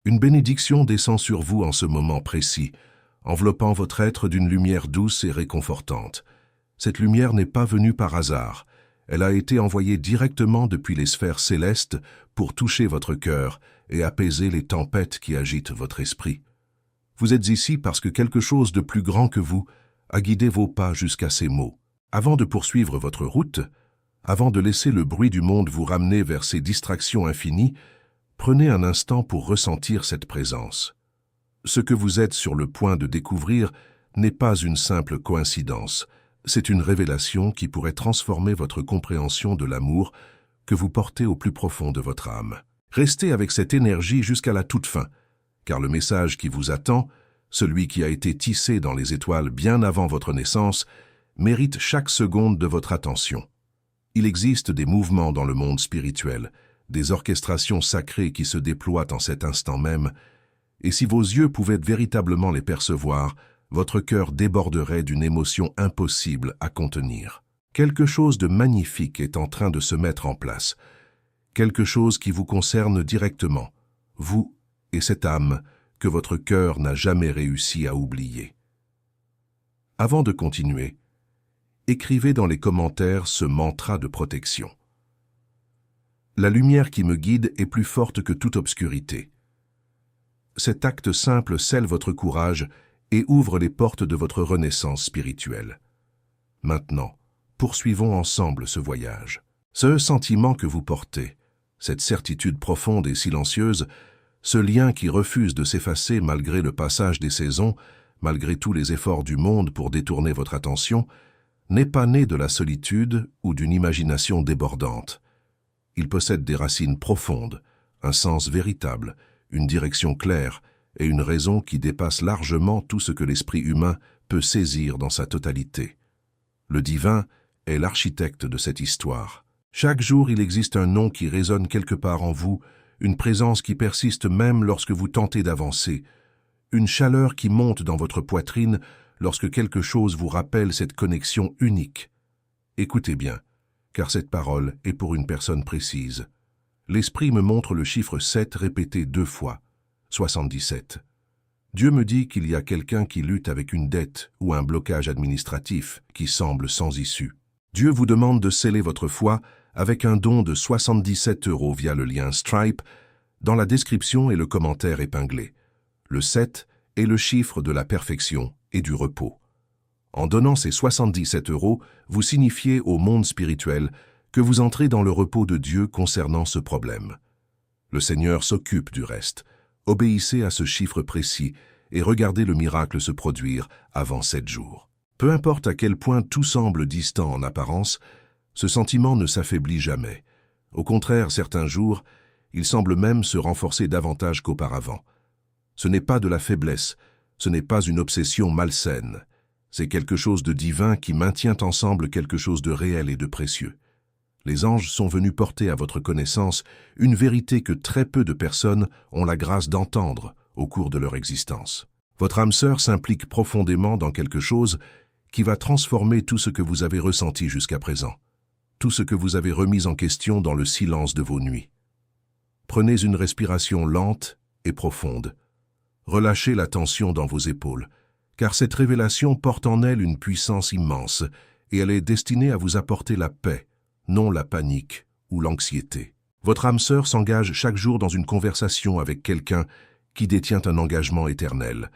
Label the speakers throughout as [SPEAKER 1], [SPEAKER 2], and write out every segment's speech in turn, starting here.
[SPEAKER 1] Une bénédiction descend sur vous en ce moment précis, enveloppant votre être d'une lumière douce et réconfortante. Cette lumière n'est pas venue par hasard. Elle a été envoyée directement depuis les sphères célestes pour toucher votre cœur et apaiser les tempêtes qui agitent votre esprit. Vous êtes ici parce que quelque chose de plus grand que vous a guidé vos pas jusqu'à ces mots. Avant de poursuivre votre route, avant de laisser le bruit du monde vous ramener vers ces distractions infinies, prenez un instant pour ressentir cette présence. Ce que vous êtes sur le point de découvrir n'est pas une simple coïncidence. C'est une révélation qui pourrait transformer votre compréhension de l'amour que vous portez au plus profond de votre âme. Restez avec cette énergie jusqu'à la toute fin, car le message qui vous attend, celui qui a été tissé dans les étoiles bien avant votre naissance, mérite chaque seconde de votre attention. Il existe des mouvements dans le monde spirituel, des orchestrations sacrées qui se déploient en cet instant même, et si vos yeux pouvaient véritablement les percevoir, votre cœur déborderait d'une émotion impossible à contenir. Quelque chose de magnifique est en train de se mettre en place, quelque chose qui vous concerne directement, vous et cette âme que votre cœur n'a jamais réussi à oublier. Avant de continuer, écrivez dans les commentaires ce mantra de protection. La lumière qui me guide est plus forte que toute obscurité. Cet acte simple scelle votre courage et ouvre les portes de votre renaissance spirituelle. Maintenant, poursuivons ensemble ce voyage. Ce sentiment que vous portez, cette certitude profonde et silencieuse, ce lien qui refuse de s'effacer malgré le passage des saisons, malgré tous les efforts du monde pour détourner votre attention, n'est pas né de la solitude ou d'une imagination débordante. Il possède des racines profondes, un sens véritable, une direction claire et une raison qui dépasse largement tout ce que l'esprit humain peut saisir dans sa totalité. Le divin est l'architecte de cette histoire. Chaque jour, il existe un nom qui résonne quelque part en vous, une présence qui persiste même lorsque vous tentez d'avancer, une chaleur qui monte dans votre poitrine lorsque quelque chose vous rappelle cette connexion unique. Écoutez bien, car cette parole est pour une personne précise. L'Esprit me montre le chiffre 7 répété 2 fois, 77. Dieu me dit qu'il y a quelqu'un qui lutte avec une dette ou un blocage administratif qui semble sans issue. Dieu vous demande de sceller votre foi avec un don de 77 € via le lien Stripe dans la description et le commentaire épinglé. Le 7 est le chiffre de la perfection et du repos. En donnant ces 77 €, vous signifiez au monde spirituel que vous entrez dans le repos de Dieu concernant ce problème. Le Seigneur s'occupe du reste. Obéissez à ce chiffre précis et regardez le miracle se produire avant 7 jours. Peu importe à quel point tout semble distant en apparence, ce sentiment ne s'affaiblit jamais. Au contraire, certains jours, il semble même se renforcer davantage qu'auparavant. Ce n'est pas de la faiblesse, ce n'est pas une obsession malsaine. C'est quelque chose de divin qui maintient ensemble quelque chose de réel et de précieux. Les anges sont venus porter à votre connaissance une vérité que très peu de personnes ont la grâce d'entendre au cours de leur existence. Votre âme sœur s'implique profondément dans quelque chose qui va transformer tout ce que vous avez ressenti jusqu'à présent, tout ce que vous avez remis en question dans le silence de vos nuits. Prenez une respiration lente et profonde. Relâchez la tension dans vos épaules, car cette révélation porte en elle une puissance immense et elle est destinée à vous apporter la paix, non la panique ou l'anxiété. Votre âme sœur s'engage chaque jour dans une conversation avec quelqu'un qui détient un engagement éternel,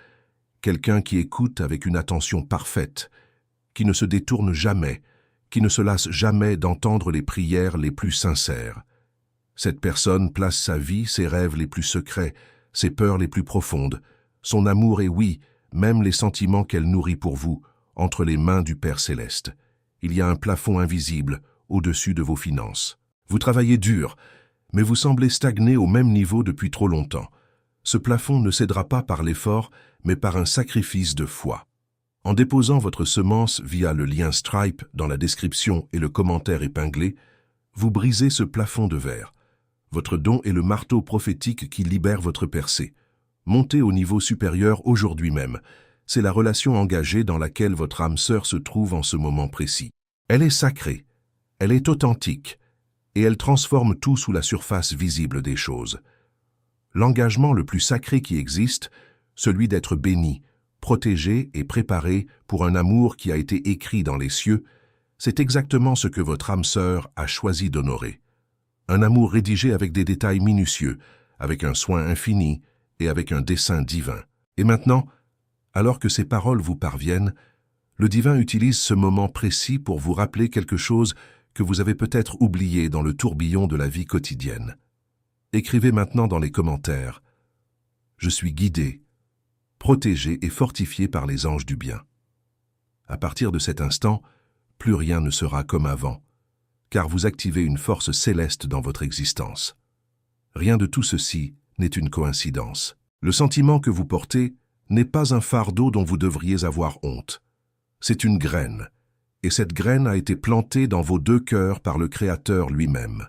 [SPEAKER 1] quelqu'un qui écoute avec une attention parfaite, qui ne se détourne jamais, qui ne se lasse jamais d'entendre les prières les plus sincères. Cette personne place sa vie, ses rêves les plus secrets, ses peurs les plus profondes, son amour et oui, même les sentiments qu'elle nourrit pour vous, entre les mains du Père Céleste. Il y a un plafond invisible au-dessus de vos finances. Vous travaillez dur, mais vous semblez stagner au même niveau depuis trop longtemps. Ce plafond ne cédera pas par l'effort, mais par un sacrifice de foi. En déposant votre semence via le lien Stripe dans la description et le commentaire épinglé, vous brisez ce plafond de verre. Votre don est le marteau prophétique qui libère votre percée. Montez au niveau supérieur aujourd'hui même. C'est la relation engagée dans laquelle votre âme sœur se trouve en ce moment précis. Elle est sacrée, elle est authentique, et elle transforme tout sous la surface visible des choses. l'engagement le plus sacré qui existe, celui d'être béni, protégé et préparé pour un amour qui a été écrit dans les cieux, c'est exactement ce que votre âme sœur a choisi d'honorer. Un amour rédigé avec des détails minutieux, avec un soin infini et avec un dessein divin. Et maintenant, alors que ces paroles vous parviennent, le divin utilise ce moment précis pour vous rappeler quelque chose que vous avez peut-être oublié dans le tourbillon de la vie quotidienne. Écrivez maintenant dans les commentaires « Je suis guidé, protégé et fortifié par les anges du bien ». À partir de cet instant, plus rien ne sera comme avant, car vous activez une force céleste dans votre existence. Rien de tout ceci n'est une coïncidence. Le sentiment que vous portez n'est pas un fardeau dont vous devriez avoir honte. C'est une graine, et cette graine a été plantée dans vos deux cœurs par le Créateur lui-même.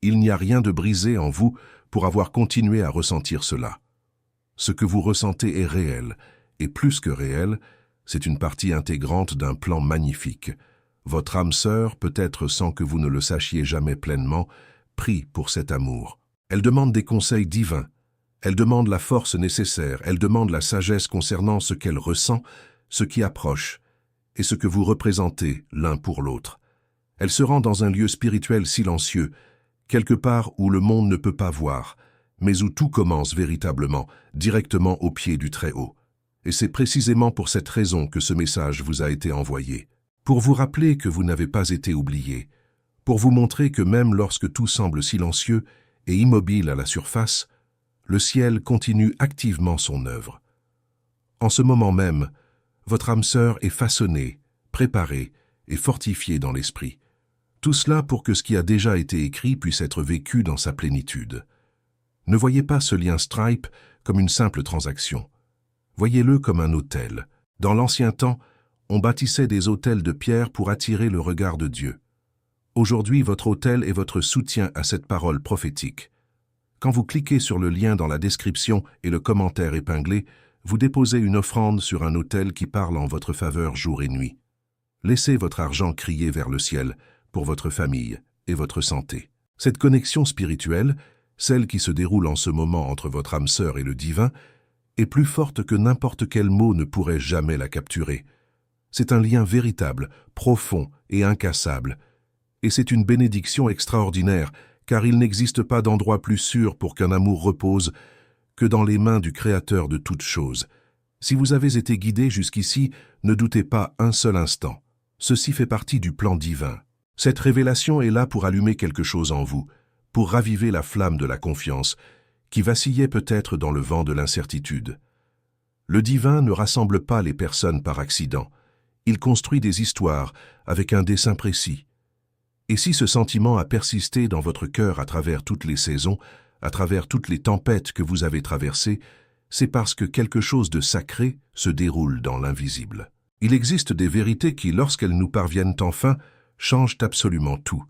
[SPEAKER 1] Il n'y a rien de brisé en vous pour avoir continué à ressentir cela. Ce que vous ressentez est réel, et plus que réel, c'est une partie intégrante d'un plan magnifique. Votre âme sœur, peut-être sans que vous ne le sachiez jamais pleinement, prie pour cet amour. Elle demande des conseils divins, elle demande la force nécessaire, elle demande la sagesse concernant ce qu'elle ressent, ce qui approche, et ce que vous représentez l'un pour l'autre. Elle se rend dans un lieu spirituel silencieux, quelque part où le monde ne peut pas voir, mais où tout commence véritablement, directement au pied du Très-Haut. Et c'est précisément pour cette raison que ce message vous a été envoyé. Pour vous rappeler que vous n'avez pas été oublié, pour vous montrer que même lorsque tout semble silencieux et immobile à la surface, le ciel continue activement son œuvre. En ce moment même, votre âme sœur est façonnée, préparée et fortifiée dans l'esprit. Tout cela pour que ce qui a déjà été écrit puisse être vécu dans sa plénitude. Ne voyez pas ce lien Stripe comme une simple transaction. Voyez-le comme un autel. Dans l'ancien temps, on bâtissait des autels de pierre pour attirer le regard de Dieu. Aujourd'hui, votre autel est votre soutien à cette parole prophétique. Quand vous cliquez sur le lien dans la description et le commentaire épinglé, vous déposez une offrande sur un autel qui parle en votre faveur jour et nuit. Laissez votre argent crier vers le ciel pour votre famille et votre santé. Cette connexion spirituelle, celle qui se déroule en ce moment entre votre âme sœur et le divin, est plus forte que n'importe quel mot ne pourrait jamais la capturer. C'est un lien véritable, profond et incassable. Et c'est une bénédiction extraordinaire, car il n'existe pas d'endroit plus sûr pour qu'un amour repose que dans les mains du Créateur de toutes choses. Si vous avez été guidé jusqu'ici, ne doutez pas un seul instant. Ceci fait partie du plan divin. Cette révélation est là pour allumer quelque chose en vous, pour raviver la flamme de la confiance, qui vacillait peut-être dans le vent de l'incertitude. Le divin ne rassemble pas les personnes par accident. Il construit des histoires avec un dessein précis. Et si ce sentiment a persisté dans votre cœur à travers toutes les saisons, à travers toutes les tempêtes que vous avez traversées, c'est parce que quelque chose de sacré se déroule dans l'invisible. Il existe des vérités qui, lorsqu'elles nous parviennent enfin, changent absolument tout.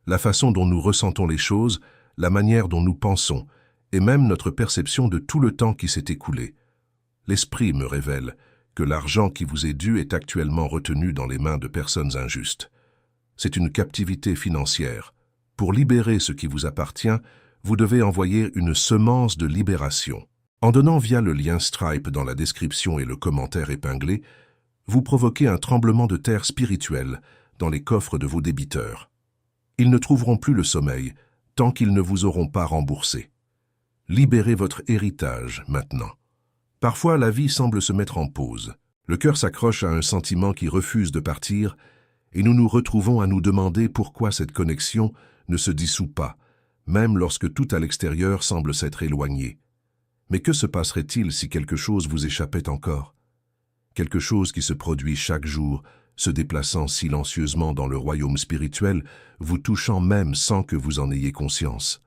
[SPEAKER 1] La façon dont nous ressentons les choses, la manière dont nous pensons, et même notre perception de tout le temps qui s'est écoulé. L'Esprit me révèle que l'argent qui vous est dû est actuellement retenu dans les mains de personnes injustes. C'est une captivité financière. Pour libérer ce qui vous appartient, vous devez envoyer une semence de libération. En donnant via le lien Stripe dans la description et le commentaire épinglé, vous provoquez un tremblement de terre spirituel dans les coffres de vos débiteurs. Ils ne trouveront plus le sommeil tant qu'ils ne vous auront pas remboursé. Libérez votre héritage maintenant. Parfois, la vie semble se mettre en pause. Le cœur s'accroche à un sentiment qui refuse de partir et nous nous retrouvons à nous demander pourquoi cette connexion ne se dissout pas, même lorsque tout à l'extérieur semble s'être éloigné. Mais que se passerait-il si quelque chose vous échappait encore? Quelque chose qui se produit chaque jour, se déplaçant silencieusement dans le royaume spirituel, vous touchant même sans que vous en ayez conscience.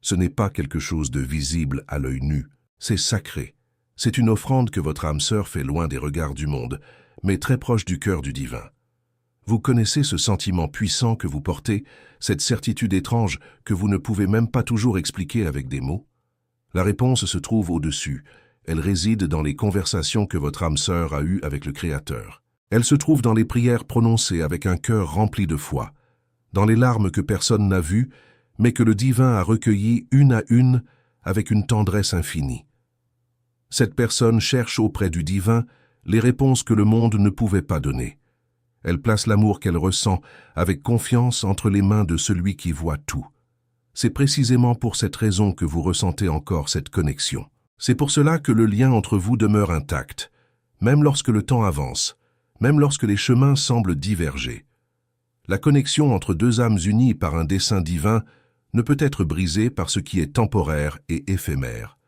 [SPEAKER 1] Ce n'est pas quelque chose de visible à l'œil nu, c'est sacré. C'est une offrande que votre âme sœur fait loin des regards du monde, mais très proche du cœur du divin. Vous connaissez ce sentiment puissant que vous portez, cette certitude étrange que vous ne pouvez même pas toujours expliquer avec des mots? La réponse se trouve au-dessus. Elle réside dans les conversations que votre âme sœur a eues avec le Créateur. Elle se trouve dans les prières prononcées avec un cœur rempli de foi, dans les larmes que personne n'a vues, mais que le divin a recueillies une à une avec une tendresse infinie. Cette personne cherche auprès du divin les réponses que le monde ne pouvait pas donner. Elle place l'amour qu'elle ressent avec confiance entre les mains de celui qui voit tout. C'est précisément pour cette raison que vous ressentez encore cette connexion. C'est pour cela que le lien entre vous demeure intact, même lorsque le temps avance, même lorsque les chemins semblent diverger. La connexion entre deux âmes unies par un dessein divin ne peut être brisée par ce qui est temporaire et éphémère.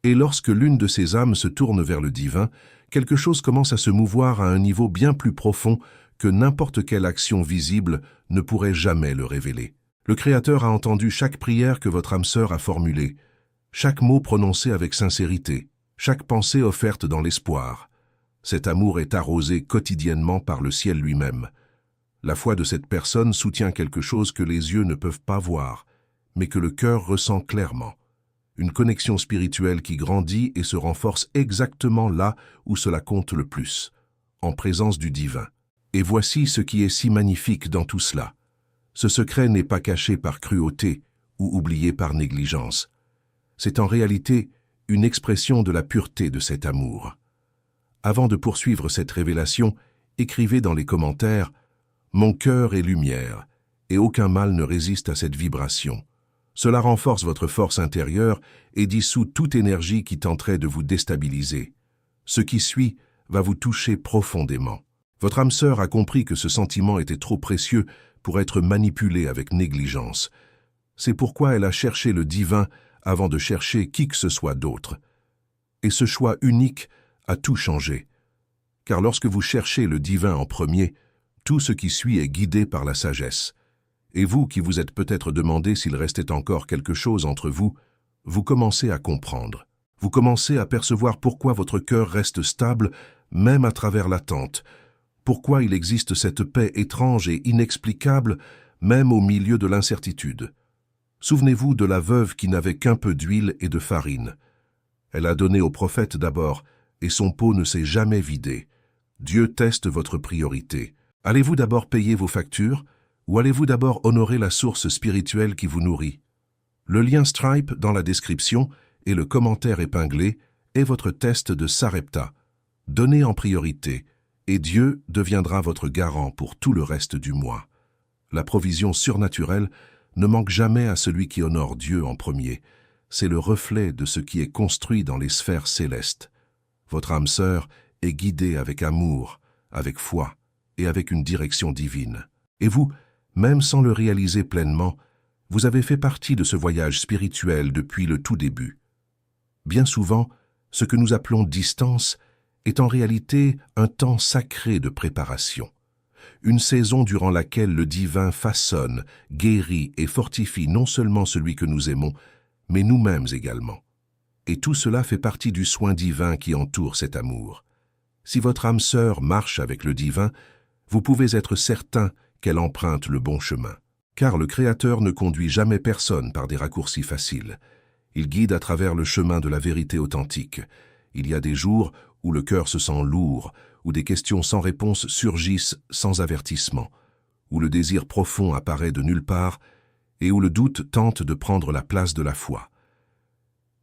[SPEAKER 1] Et lorsque l'une de ces âmes se tourne vers le divin, quelque chose commence à se mouvoir à un niveau bien plus profond que n'importe quelle action visible ne pourrait jamais le révéler. Le Créateur a entendu chaque prière que votre âme sœur a formulée, chaque mot prononcé avec sincérité, chaque pensée offerte dans l'espoir. Cet amour est arrosé quotidiennement par le ciel lui-même. La foi de cette personne soutient quelque chose que les yeux ne peuvent pas voir, mais que le cœur ressent clairement. Une connexion spirituelle qui grandit et se renforce exactement là où cela compte le plus, en présence du divin. Et voici ce qui est si magnifique dans tout cela. Ce secret n'est pas caché par cruauté ou oublié par négligence. C'est en réalité une expression de la pureté de cet amour. Avant de poursuivre cette révélation, écrivez dans les commentaires « Mon cœur est lumière, et aucun mal ne résiste à cette vibration ». Cela renforce votre force intérieure et dissout toute énergie qui tenterait de vous déstabiliser. Ce qui suit va vous toucher profondément. Votre âme sœur a compris que ce sentiment était trop précieux pour être manipulé avec négligence. C'est pourquoi elle a cherché le divin avant de chercher qui que ce soit d'autre. Et ce choix unique a tout changé. Car lorsque vous cherchez le divin en premier, tout ce qui suit est guidé par la sagesse. Et vous qui vous êtes peut-être demandé s'il restait encore quelque chose entre vous, vous commencez à comprendre. Vous commencez à percevoir pourquoi votre cœur reste stable, même à travers l'attente. Pourquoi il existe cette paix étrange et inexplicable, même au milieu de l'incertitude. Souvenez-vous de la veuve qui n'avait qu'un peu d'huile et de farine. Elle a donné au prophète d'abord, et son pot ne s'est jamais vidé. Dieu teste votre priorité. Allez-vous d'abord payer vos factures, ou allez-vous d'abord honorer la source spirituelle qui vous nourrit? Le lien Stripe dans la description et le commentaire épinglé est votre test de Sarepta. Donnez en priorité, et Dieu deviendra votre garant pour tout le reste du mois. La provision surnaturelle ne manque jamais à celui qui honore Dieu en premier. C'est le reflet de ce qui est construit dans les sphères célestes. Votre âme sœur est guidée avec amour, avec foi et avec une direction divine. Et vous, même sans le réaliser pleinement, vous avez fait partie de ce voyage spirituel depuis le tout début. Bien souvent, ce que nous appelons distance est en réalité un temps sacré de préparation. Une saison durant laquelle le divin façonne, guérit et fortifie non seulement celui que nous aimons, mais nous-mêmes également. Et tout cela fait partie du soin divin qui entoure cet amour. Si votre âme sœur marche avec le divin, vous pouvez être certain qu'elle emprunte le bon chemin. Car le Créateur ne conduit jamais personne par des raccourcis faciles. Il guide à travers le chemin de la vérité authentique. Il y a des jours où le cœur se sent lourd, où des questions sans réponse surgissent sans avertissement, où le désir profond apparaît de nulle part et où le doute tente de prendre la place de la foi.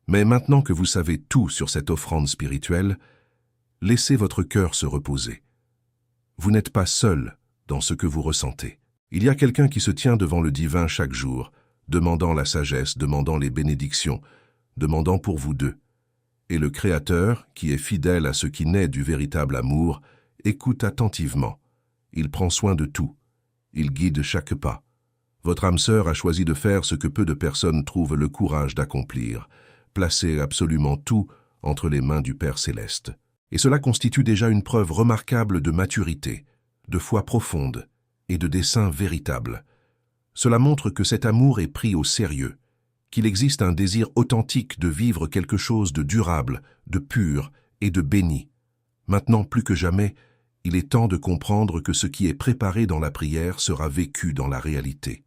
[SPEAKER 1] Mais maintenant que vous savez tout sur cette offrande spirituelle, laissez votre cœur se reposer. Vous n'êtes pas seul dans ce que vous ressentez. Il y a quelqu'un qui se tient devant le divin chaque jour, demandant la sagesse, demandant les bénédictions, demandant pour vous deux. Et le Créateur, qui est fidèle à ce qui naît du véritable amour, écoute attentivement. Il prend soin de tout. Il guide chaque pas. Votre âme sœur a choisi de faire ce que peu de personnes trouvent le courage d'accomplir, placer absolument tout entre les mains du Père Céleste. Et cela constitue déjà une preuve remarquable de maturité, de foi profonde et de dessein véritable. Cela montre que cet amour est pris au sérieux, qu'il existe un désir authentique de vivre quelque chose de durable, de pur et de béni. Maintenant, plus que jamais, il est temps de comprendre que ce qui est préparé dans la prière sera vécu dans la réalité.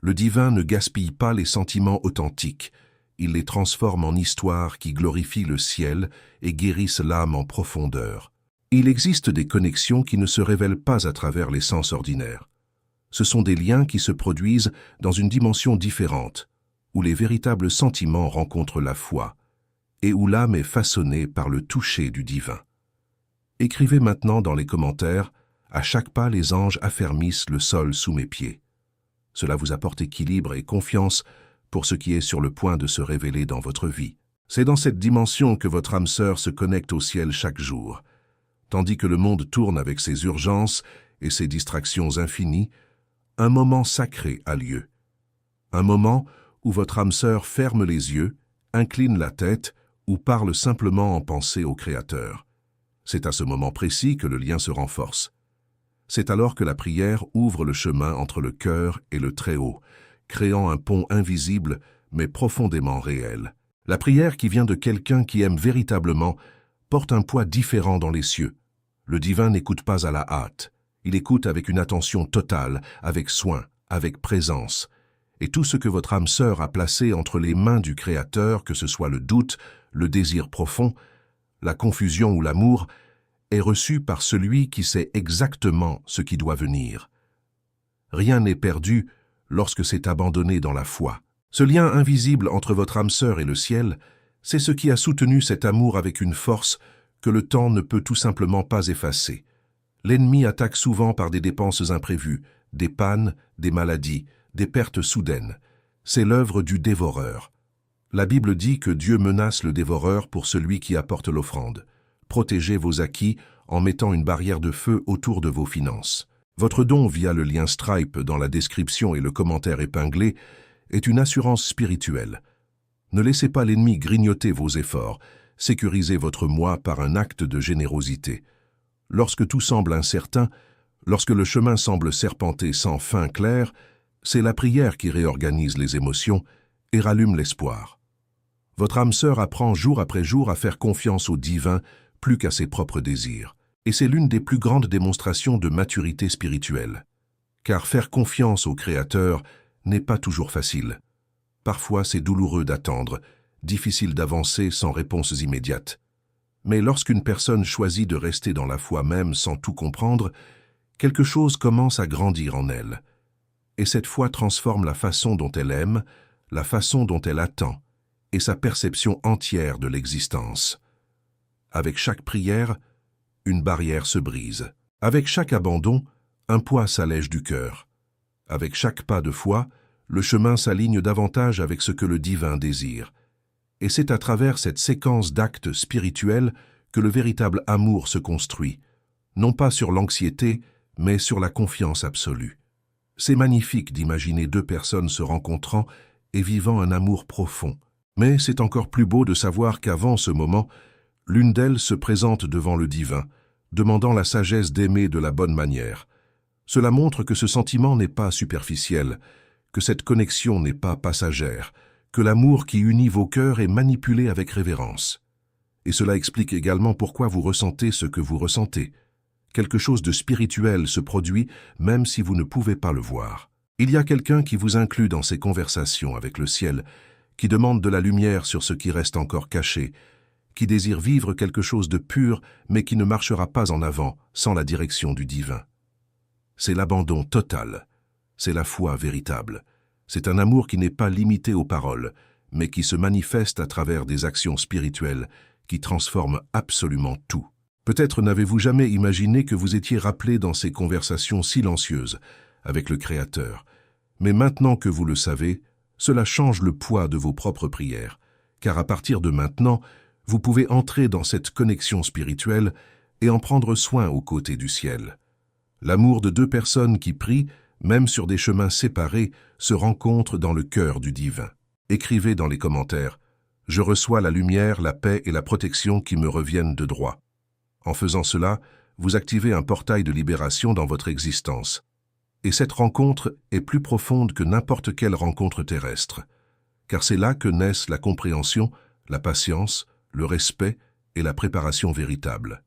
[SPEAKER 1] Le divin ne gaspille pas les sentiments authentiques, il les transforme en histoires qui glorifient le ciel et guérissent l'âme en profondeur. Il existe des connexions qui ne se révèlent pas à travers les sens ordinaires. Ce sont des liens qui se produisent dans une dimension différente, où les véritables sentiments rencontrent la foi, et où l'âme est façonnée par le toucher du divin. Écrivez maintenant dans les commentaires, à chaque pas les anges affermissent le sol sous mes pieds. Cela vous apporte équilibre et confiance pour ce qui est sur le point de se révéler dans votre vie. C'est dans cette dimension que votre âme sœur se connecte au ciel chaque jour. Tandis que le monde tourne avec ses urgences et ses distractions infinies, un moment sacré a lieu. Un moment où votre âme sœur ferme les yeux, incline la tête ou parle simplement en pensée au Créateur. C'est à ce moment précis que le lien se renforce. C'est alors que la prière ouvre le chemin entre le cœur et le Très-Haut, créant un pont invisible mais profondément réel. La prière qui vient de quelqu'un qui aime véritablement porte un poids différent dans les cieux. Le divin n'écoute pas à la hâte. Il écoute avec une attention totale, avec soin, avec présence. Et tout ce que votre âme sœur a placé entre les mains du Créateur, que ce soit le doute, le désir profond, la confusion ou l'amour, est reçu par celui qui sait exactement ce qui doit venir. Rien n'est perdu lorsque c'est abandonné dans la foi. Ce lien invisible entre votre âme sœur et le ciel, c'est ce qui a soutenu cet amour avec une force que le temps ne peut tout simplement pas effacer. L'ennemi attaque souvent par des dépenses imprévues, des pannes, des maladies, des pertes soudaines. C'est l'œuvre du dévoreur. La Bible dit que Dieu menace le dévoreur pour celui qui apporte l'offrande. Protégez vos acquis en mettant une barrière de feu autour de vos finances. Votre don via le lien Stripe dans la description et le commentaire épinglé est une assurance spirituelle. Ne laissez pas l'ennemi grignoter vos efforts, sécurisez votre moi par un acte de générosité. Lorsque tout semble incertain, lorsque le chemin semble serpenter sans fin claire, c'est la prière qui réorganise les émotions et rallume l'espoir. Votre âme sœur apprend jour après jour à faire confiance au divin plus qu'à ses propres désirs. Et c'est l'une des plus grandes démonstrations de maturité spirituelle. Car faire confiance au Créateur n'est pas toujours facile. Parfois, c'est douloureux d'attendre, difficile d'avancer sans réponses immédiates. Mais lorsqu'une personne choisit de rester dans la foi même sans tout comprendre, quelque chose commence à grandir en elle. Et cette foi transforme la façon dont elle aime, la façon dont elle attend, et sa perception entière de l'existence. Avec chaque prière, une barrière se brise. Avec chaque abandon, un poids s'allège du cœur. Avec chaque pas de foi, le chemin s'aligne davantage avec ce que le divin désire. Et c'est à travers cette séquence d'actes spirituels que le véritable amour se construit, non pas sur l'anxiété, mais sur la confiance absolue. C'est magnifique d'imaginer deux personnes se rencontrant et vivant un amour profond. Mais c'est encore plus beau de savoir qu'avant ce moment, l'une d'elles se présente devant le divin, demandant la sagesse d'aimer de la bonne manière. Cela montre que ce sentiment n'est pas superficiel, que cette connexion n'est pas passagère, que l'amour qui unit vos cœurs est manipulé avec révérence. Et cela explique également pourquoi vous ressentez ce que vous ressentez. Quelque chose de spirituel se produit même si vous ne pouvez pas le voir. Il y a quelqu'un qui vous inclut dans ces conversations avec le ciel, qui demande de la lumière sur ce qui reste encore caché, qui désire vivre quelque chose de pur, mais qui ne marchera pas en avant sans la direction du divin. C'est l'abandon total, c'est la foi véritable. C'est un amour qui n'est pas limité aux paroles, mais qui se manifeste à travers des actions spirituelles qui transforment absolument tout. Peut-être n'avez-vous jamais imaginé que vous étiez rappelé dans ces conversations silencieuses avec le Créateur. Mais maintenant que vous le savez, cela change le poids de vos propres prières, car à partir de maintenant, vous pouvez entrer dans cette connexion spirituelle et en prendre soin aux côtés du ciel. L'amour de deux personnes qui prient, même sur des chemins séparés, se rencontre dans le cœur du divin. Écrivez dans les commentaires « Je reçois la lumière, la paix et la protection qui me reviennent de droit ». En faisant cela, vous activez un portail de libération dans votre existence. Et cette rencontre est plus profonde que n'importe quelle rencontre terrestre, car c'est là que naissent la compréhension, la patience, le respect et la préparation véritable.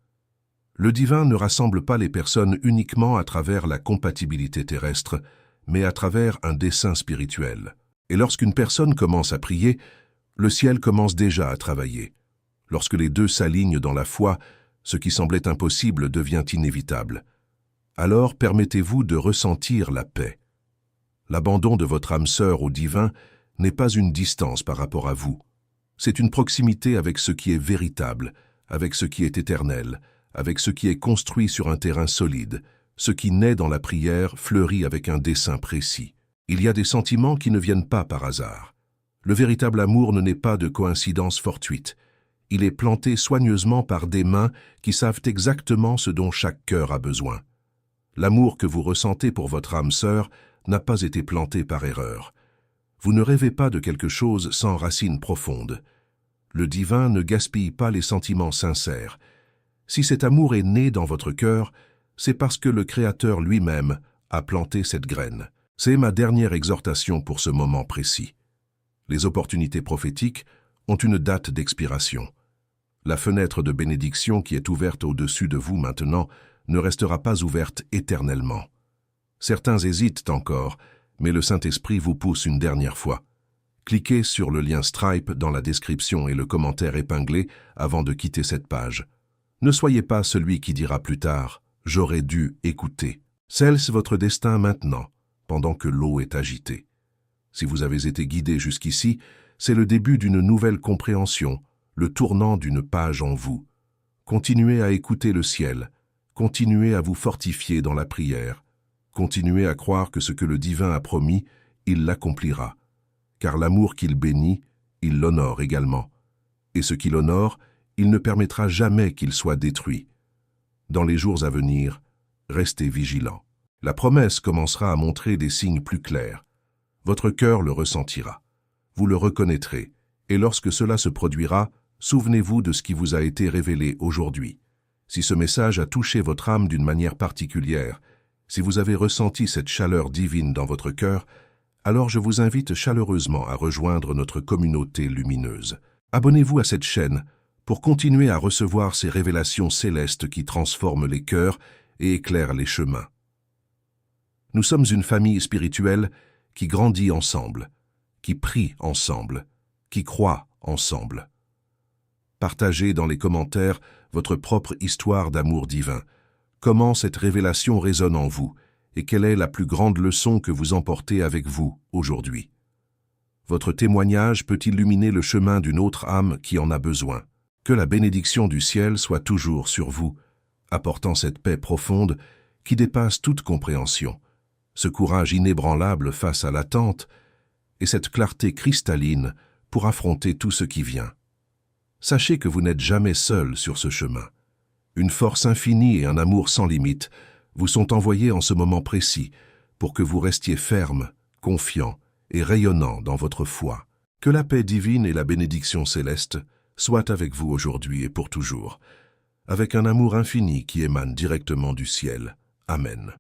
[SPEAKER 1] Le divin ne rassemble pas les personnes uniquement à travers la compatibilité terrestre, mais à travers un dessein spirituel. Et lorsqu'une personne commence à prier, le ciel commence déjà à travailler. Lorsque les deux s'alignent dans la foi, ce qui semblait impossible devient inévitable. Alors permettez-vous de ressentir la paix. L'abandon de votre âme sœur au divin n'est pas une distance par rapport à vous. C'est une proximité avec ce qui est véritable, avec ce qui est éternel, avec ce qui est construit sur un terrain solide. Ce qui naît dans la prière fleurit avec un dessein précis. Il y a des sentiments qui ne viennent pas par hasard. Le véritable amour ne naît pas de coïncidences fortuites. Il est planté soigneusement par des mains qui savent exactement ce dont chaque cœur a besoin. L'amour que vous ressentez pour votre âme sœur n'a pas été planté par erreur. Vous ne rêvez pas de quelque chose sans racines profondes. Le divin ne gaspille pas les sentiments sincères. Si cet amour est né dans votre cœur, c'est parce que le Créateur lui-même a planté cette graine. C'est ma dernière exhortation pour ce moment précis. Les opportunités prophétiques ont une date d'expiration. La fenêtre de bénédiction qui est ouverte au-dessus de vous maintenant ne restera pas ouverte éternellement. Certains hésitent encore, mais le Saint-Esprit vous pousse une dernière fois. Cliquez sur le lien Stripe dans la description et le commentaire épinglé avant de quitter cette page. Ne soyez pas celui qui dira plus tard « J'aurais dû écouter ». Scellez votre destin maintenant, pendant que l'eau est agitée. Si vous avez été guidé jusqu'ici, c'est le début d'une nouvelle compréhension, le tournant d'une page en vous. Continuez à écouter le ciel, continuez à vous fortifier dans la prière, continuez à croire que ce que le divin a promis, il l'accomplira. Car l'amour qu'il bénit, il l'honore également. Et ce qu'il honore, il ne permettra jamais qu'il soit détruit. Dans les jours à venir, restez vigilants. La promesse commencera à montrer des signes plus clairs. Votre cœur le ressentira. Vous le reconnaîtrez. Et lorsque cela se produira, souvenez-vous de ce qui vous a été révélé aujourd'hui. Si ce message a touché votre âme d'une manière particulière, si vous avez ressenti cette chaleur divine dans votre cœur, alors je vous invite chaleureusement à rejoindre notre communauté lumineuse. Abonnez-vous à cette chaîne pour continuer à recevoir ces révélations célestes qui transforment les cœurs et éclairent les chemins. Nous sommes une famille spirituelle qui grandit ensemble, qui prie ensemble, qui croit ensemble. Partagez dans les commentaires votre propre histoire d'amour divin. Comment cette révélation résonne en vous et quelle est la plus grande leçon que vous emportez avec vous aujourd'hui. Votre témoignage peut illuminer le chemin d'une autre âme qui en a besoin. Que la bénédiction du ciel soit toujours sur vous, apportant cette paix profonde qui dépasse toute compréhension, ce courage inébranlable face à l'attente et cette clarté cristalline pour affronter tout ce qui vient. Sachez que vous n'êtes jamais seul sur ce chemin. Une force infinie et un amour sans limite vous sont envoyés en ce moment précis pour que vous restiez ferme, confiant et rayonnant dans votre foi. Que la paix divine et la bénédiction céleste soient avec vous aujourd'hui et pour toujours, avec un amour infini qui émane directement du ciel. Amen.